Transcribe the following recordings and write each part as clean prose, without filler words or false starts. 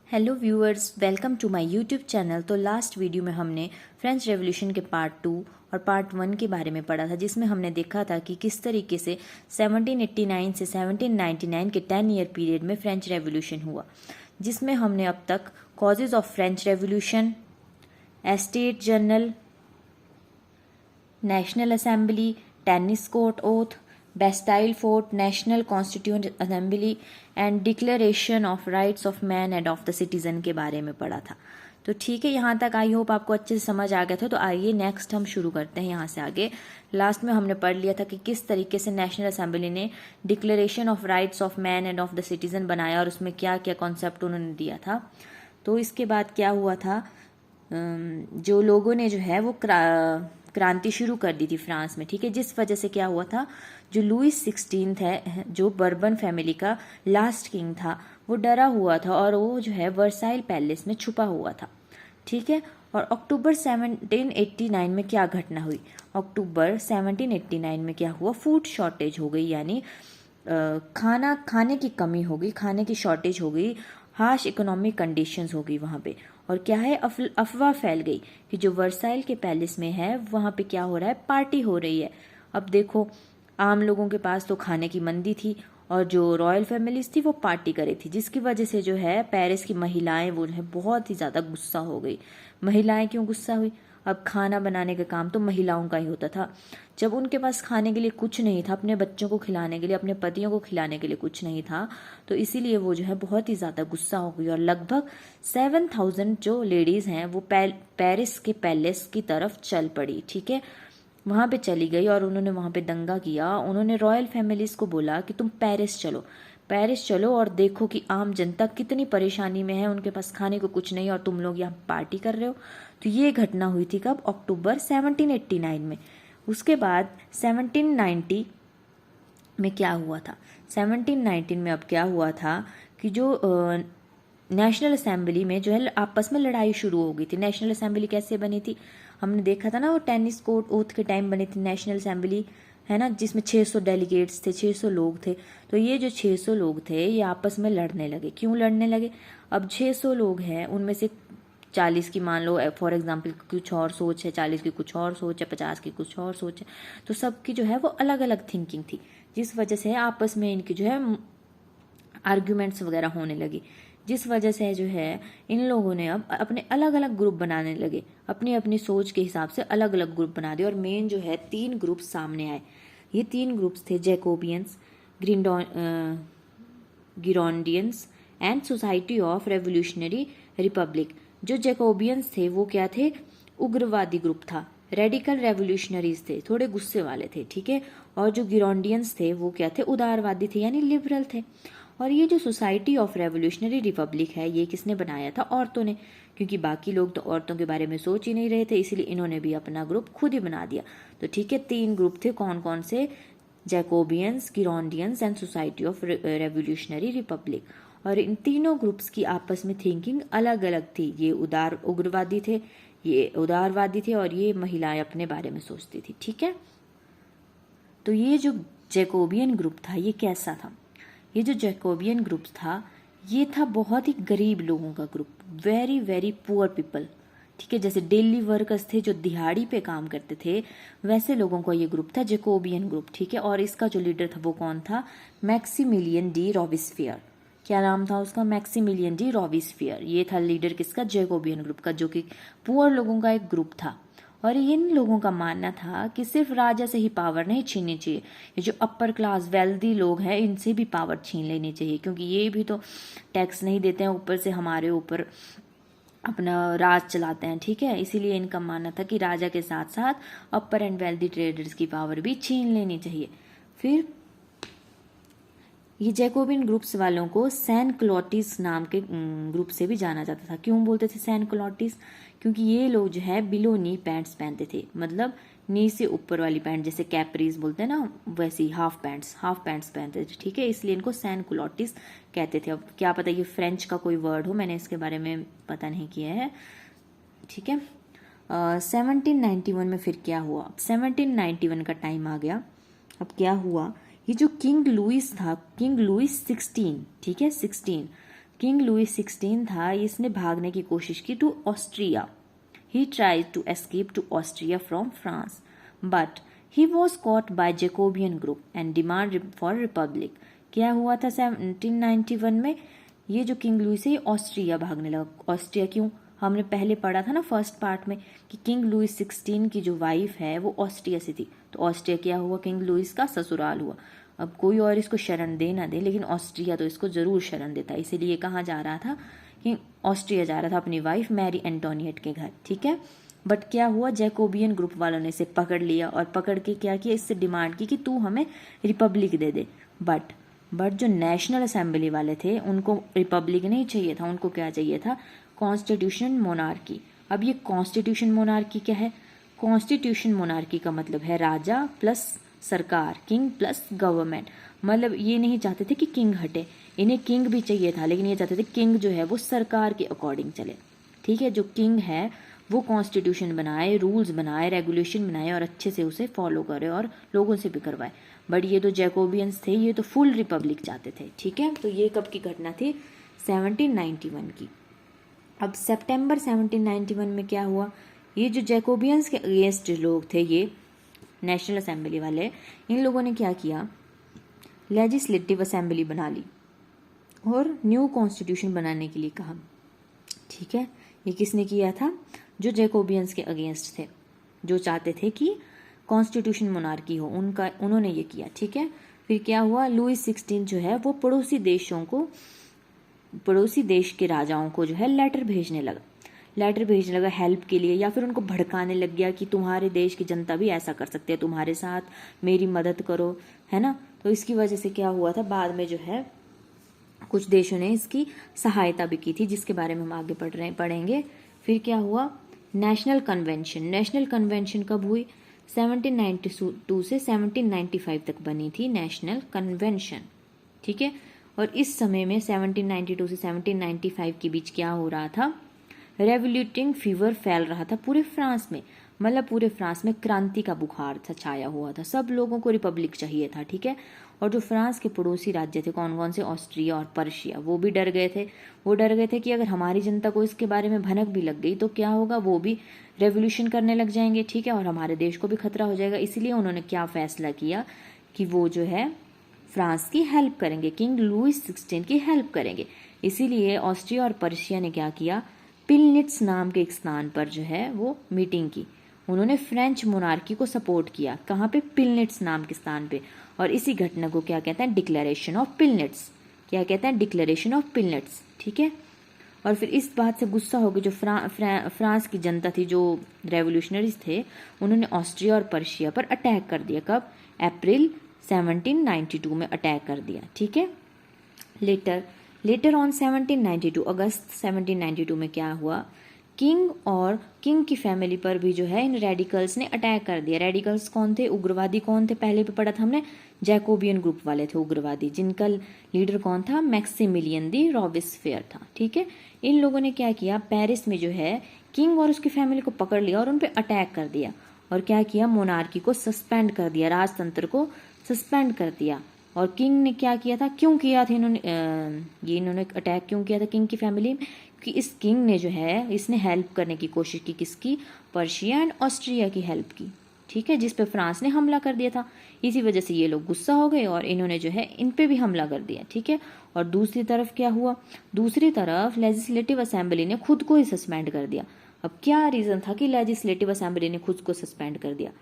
Hello viewers, welcome to my YouTube channel. तो last video में हमने फ्रेंच रेवोल्यूशन के पार्ट 2 और पार्ट 1 के बारे में पढ़ा था, जिसमें हमने देखा था कि किस तरीके से 1789 से 1799 के 10 ईयर पीरियड में फ्रेंच रेवोल्यूशन हुआ, जिसमें हमने अब तक causes of French revolution, estate general, national assembly, tennis court oath, Bastille fort, national constituent assembly and declaration of rights of man end of the citizen के बारे में पढ़ा था। तो ठीक है, यहाँ तक आई होप आपको अच्छे से समझ आ गया था। तो आइए नेक्स्ट हम शुरू करते हैं यहाँ से आगे। लास्ट में हमने पढ़ लिया था कि किस तरीके से नेशनल असेंबली ने declaration of rights of man end of the citizen बनाया और उसमें क्या क्या कॉन्सेप्ट उन्होंने दिया था। तो इसके बाद क्या हुआ था, जो लोगों ने जो है वो क्रांति शुरू कर दी थी फ्रांस में, ठीक है। जिस वजह से क्या हुआ था, जो लुइस 16 है, जो बर्बन फैमिली का लास्ट किंग था, वो डरा हुआ था और वो जो है वर्साइल पैलेस में छुपा हुआ था, ठीक है। और अक्टूबर 1789 में क्या घटना हुई, अक्टूबर 1789 में क्या हुआ, फूड शॉर्टेज हो गई, यानी खाने की कमी हो गई, खाने की शॉर्टेज हो गई, हार्श इकोनॉमिक कंडीशंस हो गई वहाँ पे। और क्या है, अफवाह फैल गई कि जो वर्साइल के पैलेस में है वहाँ पे क्या हो रहा है, पार्टी हो रही है। अब देखो, आम लोगों के पास तो खाने की मंदी थी और जो रॉयल फैमिलीज थी वो पार्टी करे थी, जिसकी वजह से जो है पेरिस की महिलाएं वो है बहुत ही ज़्यादा गुस्सा हो गई। महिलाएं क्यों गुस्सा हुई, अब खाना बनाने का काम तो महिलाओं का ही होता था। जब उनके पास खाने के लिए कुछ नहीं था, अपने बच्चों को खिलाने के लिए, अपने पतियों को खिलाने के लिए कुछ नहीं था, तो इसीलिए वो जो है बहुत ही ज़्यादा गुस्सा हो गई और लगभग 7000 जो लेडीज़ हैं वो पेरिस के पैलेस की तरफ चल पड़ी, ठीक है। वहाँ पे चली गई और उन्होंने वहाँ पे दंगा किया। उन्होंने रॉयल फैमिलीज को बोला कि तुम पेरिस चलो, पेरिस चलो और देखो कि आम जनता कितनी परेशानी में है, उनके पास खाने को कुछ नहीं और तुम लोग यहाँ पार्टी कर रहे हो। तो ये घटना हुई थी कब, अक्टूबर 1789 में। उसके बाद 1790 में क्या हुआ था, 1719 में अब क्या हुआ था कि जो नेशनल असेंबली में जो है आपस में लड़ाई शुरू हो गई थी। नेशनल असेंबली कैसे बनी थी, हमने देखा था ना, वो टेनिस कोर्ट ओथ के टाइम बनी थी नेशनल असेंबली, है ना, जिसमें 600 डेलीगेट्स थे, 600 लोग थे। तो ये जो 600 लोग थे ये आपस में लड़ने लगे। क्यों लड़ने लगे, अब 600 लोग हैं, उनमें से 40 की मान लो फॉर एग्जाम्पल कुछ और सोच है, 40 की कुछ और सोच है, 50 की कुछ और सोच है, तो सबकी जो है वो अलग अलग थिंकिंग थी, जिस वजह से आपस में इनकी जो है आर्ग्यूमेंट्स वगैरह होने लगी। जिस वजह से जो है इन लोगों ने अब अपने अलग अलग ग्रुप बनाने लगे, अपनी अपनी सोच के हिसाब से अलग अलग ग्रुप बना दिए। और मेन जो है 3 ग्रुप सामने आए। ये 3 ग्रुप्स थे, Jacobins, Girondins and society of revolutionary republic. जो जैकोबियंस थे वो क्या थे, उग्रवादी ग्रुप था, रेडिकल रेवोल्यूशनरीज थे, थोड़े गुस्से वाले थे, ठीक है। और जो गिरोंडियंस थे वो क्या थे, उदारवादी थे, यानी लिबरल थे। और ये जो सोसाइटी ऑफ रेवोल्यूशनरी रिपब्लिक है, ये किसने बनाया था, औरतों ने, क्योंकि बाकी लोग तो औरतों के बारे में सोच ही नहीं रहे थे, इसीलिए इन्होंने भी अपना ग्रुप खुद ही बना दिया। तो ठीक है, 3 ग्रुप थे, कौन कौन से, Jacobins, Girondins and society of revolutionary republic. और इन तीनों ग्रुप्स की आपस में थिंकिंग अलग अलग थी। ये उग्रवादी थे, ये उदारवादी थे, और ये महिलाएं अपने बारे में सोचती थी, ठीक है। तो ये जो जैकोबियन ग्रुप था ये कैसा था, ये जो जैकोबियन ग्रुप था ये था बहुत ही गरीब लोगों का group, very very poor people, ठीक है। जैसे डेली वर्कर्स थे जो दिहाड़ी पे काम करते थे, वैसे लोगों का ये ग्रुप था, जैकोबियन ग्रुप, ठीक है। और इसका जो लीडर था वो कौन था, मैक्सिमिलियन डी रॉबिस्फियर। क्या नाम था उसका, मैक्सिमिलियन डी रॉबिस्फियर। ये था लीडर किसका, जैकोबियन ग्रुप का, जो कि पुअर लोगों का एक ग्रुप था। और इन लोगों का मानना था कि सिर्फ राजा से ही पावर नहीं छीननी चाहिए, ये जो अपर क्लास वेल्दी लोग हैं इनसे भी पावर छीन लेनी चाहिए, क्योंकि ये भी तो टैक्स नहीं देते हैं, ऊपर से हमारे ऊपर अपना राज चलाते हैं, ठीक है। इसीलिए इनका मानना था कि राजा के साथ साथ अपर एंड वेल्दी ट्रेडर्स की पावर भी छीन लेनी चाहिए। फिर ये जैकोबिन ग्रुप्स वालों को सैन क्लॉटिस नाम के ग्रुप से भी जाना जाता था। क्यों बोलते थे सैन क्लॉटिस, क्योंकि ये लोग जो है बिलो नी पैंट्स पहनते थे, मतलब नी से ऊपर वाली पैंट, जैसे कैपरीज बोलते हैं ना, वैसी हाफ पैंट्स पहनते थे, ठीक है। इसलिए इनको सैन क्लॉटिस कहते थे। अब क्या पता ये फ्रेंच का कोई वर्ड हो, मैंने इसके बारे में पता नहीं किया है, ठीक है। 1791 में फिर क्या हुआ, 1791 का टाइम आ गया। अब क्या हुआ, ये जो किंग लुइस था, किंग लुइस 16, ठीक है, 16, किंग लुइस 16 था, इसने भागने की कोशिश की to Austria. He tried to escape to Austria from France, but he was caught by Jacobin group and demand for republic. क्या हुआ था 1791 में? ये जो किंग लुइस है ये ऑस्ट्रिया भागने लगा। ऑस्ट्रिया क्यों? हमने पहले पढ़ा था ना फर्स्ट पार्ट में कि किंग लुइस 16 की जो वाइफ है वो ऑस्ट्रिया से थी, तो ऑस्ट्रिया क्या हुआ? किंग लुइस का ससुराल हुआ। अब कोई और इसको शरण दे ना दे, लेकिन ऑस्ट्रिया तो इसको जरूर शरण देता, इसीलिए कहाँ जा रहा था कि ऑस्ट्रिया जा रहा था अपनी वाइफ मैरी एंटोनिएट के घर, ठीक है। बट क्या हुआ, जैकोबियन ग्रुप वालों ने इसे पकड़ लिया और पकड़ के क्या किया, इससे डिमांड की कि तू हमें रिपब्लिक दे दे। बट जो नेशनल असेंबली वाले थे उनको रिपब्लिक नहीं चाहिए था, उनको क्या चाहिए था? Constitution monarchy. अब ये कॉन्स्टिट्यूशन मोनार्की क्या है? कॉन्स्टिट्यूशन मोनार्की का मतलब है राजा प्लस सरकार, किंग प्लस गवर्नमेंट। मतलब ये नहीं चाहते थे कि किंग हटे, इन्हें किंग भी चाहिए था, लेकिन ये चाहते थे किंग जो है वो सरकार के अकॉर्डिंग चले, ठीक है। जो किंग है वो कॉन्स्टिट्यूशन बनाए, रूल्स बनाए, रेगुलेशन बनाए और अच्छे से उसे फॉलो करे और लोगों से भी करवाए। बट ये तो जैकोबियंस थे, ये तो फुल रिपब्लिक चाहते थे, ठीक है। तो ये कब की घटना थी? 1791 की। अब सितंबर 1791 में क्या हुआ, ये जो जैकोबियंस के अगेंस्ट लोग थे, ये नेशनल असेंबली वाले, इन लोगों ने क्या किया, लेजिस्लेटिव असेंबली बना ली और न्यू कॉन्स्टिट्यूशन बनाने के लिए कहा, ठीक है। ये किसने किया था? जो जैकोबियंस के अगेंस्ट थे, जो चाहते थे कि कॉन्स्टिट्यूशन मोनार्की हो, उन्होंने ये किया, ठीक है। फिर क्या हुआ, लुइस 16 जो है वो पड़ोसी देश के राजाओं को जो है लेटर भेजने लगा हेल्प के लिए, या फिर उनको भड़काने लग गया कि तुम्हारे देश की जनता भी ऐसा कर सकती है तुम्हारे साथ, मेरी मदद करो, है ना। तो इसकी वजह से क्या हुआ था, बाद में जो है कुछ देशों ने इसकी सहायता भी की थी, जिसके बारे में हम आगे पढ़ेंगे। फिर क्या हुआ, नेशनल कन्वेंशन कब हुई? 1792 से 1795 तक बनी थी नेशनल कन्वेंशन, ठीक है। और इस समय में 1792 से 1795 के बीच क्या हो रहा था, रेवोल्यूटिंग फीवर फैल रहा था पूरे फ्रांस में। मतलब पूरे फ्रांस में क्रांति का बुखार था, छाया हुआ था, सब लोगों को रिपब्लिक चाहिए था, ठीक है। और जो फ्रांस के पड़ोसी राज्य थे, कौन कौन से? ऑस्ट्रिया और पर्शिया, वो भी डर गए थे। वो डर गए थे कि अगर हमारी जनता को इसके बारे में भनक भी लग गई तो क्या होगा, वो भी रेवोल्यूशन करने लग जाएंगे, ठीक है, और हमारे देश को भी खतरा हो जाएगा। इसीलिए उन्होंने क्या फैसला किया कि वो जो है फ्रांस की हेल्प करेंगे, किंग लुइस 16 की हेल्प करेंगे। इसीलिए ऑस्ट्रिया और पर्शिया ने क्या किया, पिलनिट्स नाम के एक स्थान पर जो है वो मीटिंग की। उन्होंने फ्रेंच मोनार्की को सपोर्ट किया, कहाँ पे? पिलनिट्स नाम के स्थान पे। और इसी घटना को क्या कहते हैं? Declaration of Pillnitz. क्या कहते हैं? डिक्लेरेशन ऑफ पिलनिट्स, ठीक है। और फिर इस बात से गुस्सा हो गई जो फ्रांस की जनता थी, जो रेवोल्यूशनरीज थे, उन्होंने ऑस्ट्रिया और पर्शिया पर अटैक कर दिया। कब? अप्रैल 1792 में अटैक कर दिया, ठीक है। लेटर ऑन 1792, अगस्त 1792 में क्या हुआ, किंग की फैमिली पर भी जो है इन रेडिकल्स ने अटैक कर दिया। रेडिकल्स कौन थे? उग्रवादी कौन थे? पहले भी पढ़ा था हमने, जैकोबियन ग्रुप वाले थे उग्रवादी, जिनका लीडर कौन था? मैक्सिमिलियन दी रॉबिस्फेयर था, ठीक है। इन लोगों ने क्या किया, पेरिस में जो है किंग और उसकी फैमिली को पकड़ लिया और उन पर अटैक कर दिया। और क्या किया, मोनार्की को सस्पेंड कर दिया, राजतंत्र को सस्पेंड कर दिया। और किंग ने क्या किया था, क्यों किया था इन्होंने अटैक क्यों किया था किंग की फैमिली में? कि इस किंग ने जो है इसने हेल्प करने की कोशिश की, किसकी? पर्शिया एंड ऑस्ट्रिया की हेल्प की, ठीक है, जिस पे फ्रांस ने हमला कर दिया था। इसी वजह से ये लोग गुस्सा हो गए और इन्होंने जो है इन पे भी हमला कर दिया, ठीक है। और दूसरी तरफ क्या हुआ, दूसरी तरफ लेजिस्लेटिव असेंबली ने खुद को ही सस्पेंड कर दिया। अब क्या रीजन था कि लेजिस्लेटिव असेंबली ने खुद को सस्पेंड कर दिया?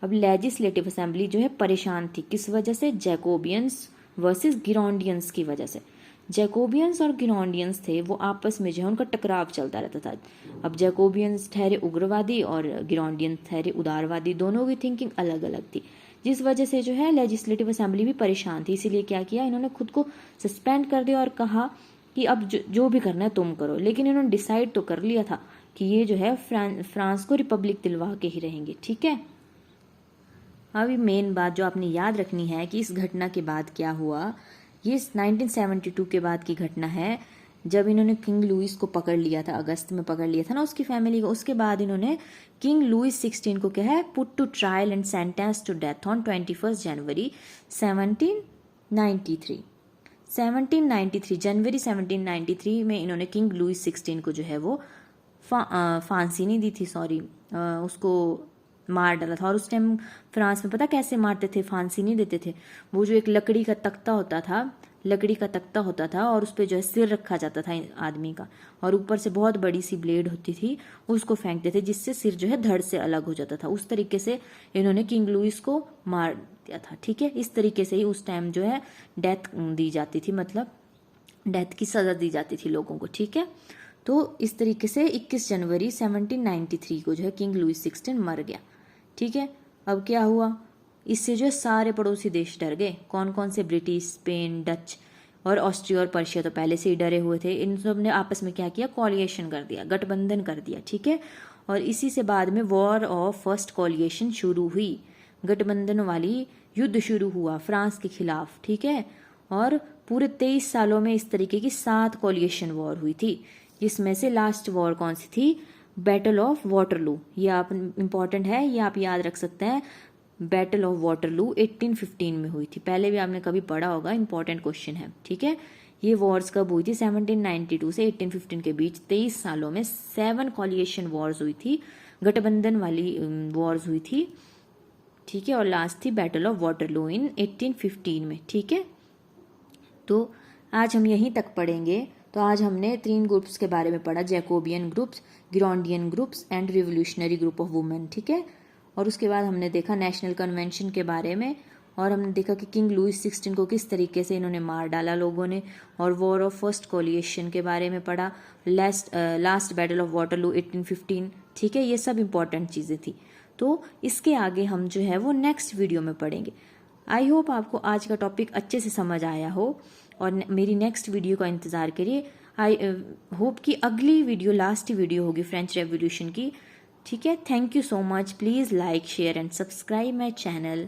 अब लेजिस्लेटिव असेंबली जो है परेशान थी, किस वजह से? जैकोबियंस वर्सेस गिरोंडियंस की वजह से। जैकोबियंस और गिरोंडियंस थे वो आपस में जो है उनका टकराव चलता रहता था। अब जैकोबियंस ठहरे उग्रवादी और गिरोंडियंस ठहरे उदारवादी, दोनों की थिंकिंग अलग अलग थी, जिस वजह से जो है लेजिस्लेटिव असेंबली भी परेशान थी। इसीलिए क्या किया, इन्होंने खुद को सस्पेंड कर दिया और कहा कि अब जो भी करना है तुम करो। लेकिन इन्होंने डिसाइड तो कर लिया था कि ये जो है फ्रांस को रिपब्लिक दिलवा के ही रहेंगे, ठीक है। अभी मेन बात जो आपने याद रखनी है कि इस घटना के बाद क्या हुआ, ये 1972 के बाद की घटना है, जब इन्होंने किंग लुइस को पकड़ लिया था, अगस्त में पकड़ लिया था ना उसकी फैमिली को। उसके बाद इन्होंने किंग लुइस 16 को क्या है, put to trial and sentence to death on 21 January 1793। 1793 जनवरी 1793 में इन्होंने किंग लुइस 16 को जो है वो फांसी नहीं दी थी, सॉरी, उसको मार डाला था। और उस टाइम फ्रांस में पता कैसे मारते थे, फांसी नहीं देते थे, वो जो एक लकड़ी का तख्ता होता था और उस पर जो है सिर रखा जाता था आदमी का, और ऊपर से बहुत बड़ी सी ब्लेड होती थी, उसको फेंकते थे जिससे सिर जो है धड़ से अलग हो जाता था। उस तरीके से इन्होंने किंग लुइस को मार दिया था। ठीक है, इस तरीके से ही उस टाइम जो है डेथ दी जाती थी, मतलब डेथ की सजा दी जाती थी लोगों को। ठीक है, तो इस तरीके से 21 जनवरी 1793 को जो है किंग लुइस 16 मर गया। ठीक है, अब क्या हुआ, इससे जो है सारे पड़ोसी देश डर गए। कौन कौन से? ब्रिटिश, स्पेन, डच और ऑस्ट्रिया और पर्शिया तो पहले से ही डरे हुए थे। इन सब ने आपस में क्या किया, कॉलिएशन कर दिया, गठबंधन कर दिया। ठीक है, और इसी से बाद में वॉर ऑफ फर्स्ट कॉलिएशन शुरू हुई, गठबंधन वाली युद्ध शुरू हुआ फ्रांस के खिलाफ। ठीक है, और पूरे 23 सालों में इस तरीके की 7 कॉलिएशन वॉर हुई थी, जिसमें से लास्ट वॉर कौन सी थी? Battle of Waterloo. ये आप इम्पॉर्टेंट है, ये आप याद रख सकते हैं। बैटल ऑफ वाटरलू 1815 में हुई थी, पहले भी आपने कभी पढ़ा होगा, इंपॉर्टेंट क्वेश्चन है। ठीक है, ये वॉर्स कब हुई थी? 1792 से 1815 के बीच 23 सालों में 7 कॉलिएशन वॉर्स हुई थी, गठबंधन वाली वॉर्स हुई थी। ठीक है, और लास्ट थी बैटल ऑफ वाटरलू इन 1815 में। ठीक है, तो आज हम यहीं तक पढ़ेंगे। तो आज हमने 3 ग्रुप्स के बारे में पढ़ा, Jacobin groups, Girondin groups and revolutionary group of women. ठीक है, और उसके बाद हमने देखा नेशनल कन्वेंशन के बारे में, और हमने देखा कि किंग लुइस 16 को किस तरीके से इन्होंने मार डाला लोगों ने, और वॉर ऑफ फर्स्ट कॉलिएशन के बारे में पढ़ा, लास्ट बैटल ऑफ वाटरलू 1815। ठीक है, ये सब इंपॉर्टेंट चीज़ें थी। तो इसके आगे हम जो है वो नेक्स्ट वीडियो में पढ़ेंगे। आई होप आपको आज का टॉपिक अच्छे से समझ आया हो, और मेरी नेक्स्ट वीडियो का इंतज़ार करिए। आई होप कि अगली वीडियो लास्ट वीडियो होगी फ्रेंच रेवोल्यूशन की। ठीक है, thank you so much. Please like, share and subscribe my channel.